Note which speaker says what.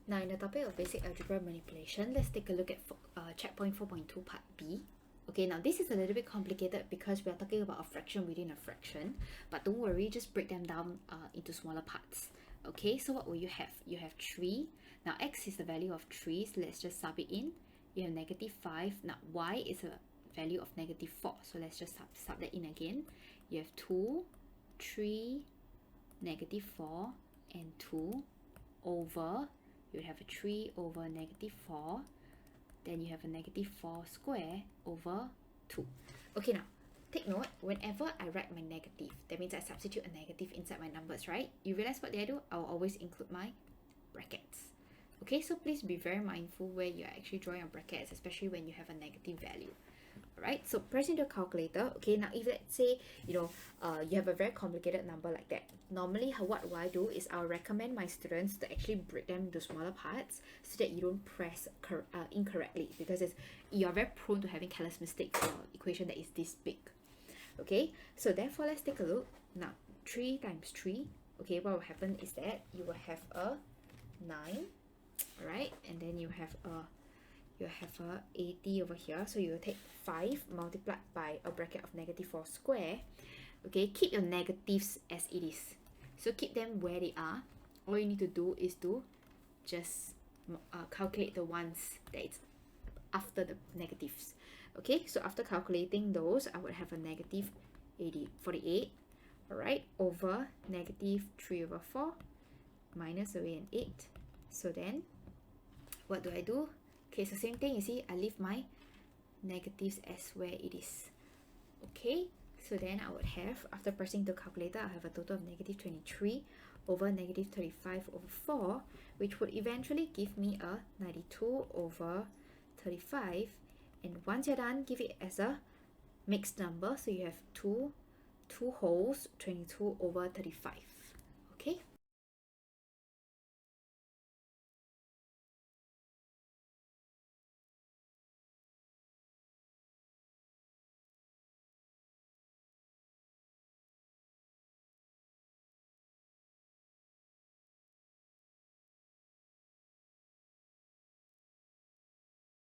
Speaker 1: Now, in the topic of basic algebra manipulation, let's take a look at checkpoint 4.2 part B. Okay, now this is a little bit complicated because we are talking about a fraction within a fraction, but don't worry, just break them down into smaller parts. Okay, so what will you have? You have 3. Now x is the value of 3, so let's just sub it in. You have negative 5. Now y is a value of negative 4, so let's just sub that in again. You have 2, 3, negative 4, and 2 over, you have a 3 over negative 4, then you have a negative 4 square over 2. Okay, now take note, whenever I write my negative, that means I substitute a negative inside my numbers, right? You realize what I do? I'll always include my brackets. Okay, so please be very mindful where you're actually drawing your brackets, especially when you have a negative value. Alright, so press into a calculator. Okay, now if let's say you have a very complicated number like that, normally what I do is I'll recommend my students to actually break them into smaller parts so that you don't press incorrectly, because you're very prone to having careless mistakes for an equation that is this big. Okay, so therefore let's take a look. Now 3 times 3, okay, what will happen is that you will have a 9, alright, and then you have a 80 over here, so you will take 5 multiplied by a bracket of negative 4 square. Okay, keep your negatives as it is, so keep them where they are. All you need to do is to just calculate the ones that is after the negatives. Okay, so after calculating those, I would have a negative 48, alright, over negative 3 over 4 minus away an 8. So then what do? Okay, it's the same thing. You see, I leave my negatives as where it is. Okay, so then I would have, after pressing the calculator, I'll have a total of negative 23 over negative 35 over 4, which would eventually give me a 92 over 35. And once you're done, give it as a mixed number. So you have two wholes, 22 over 35. Okay.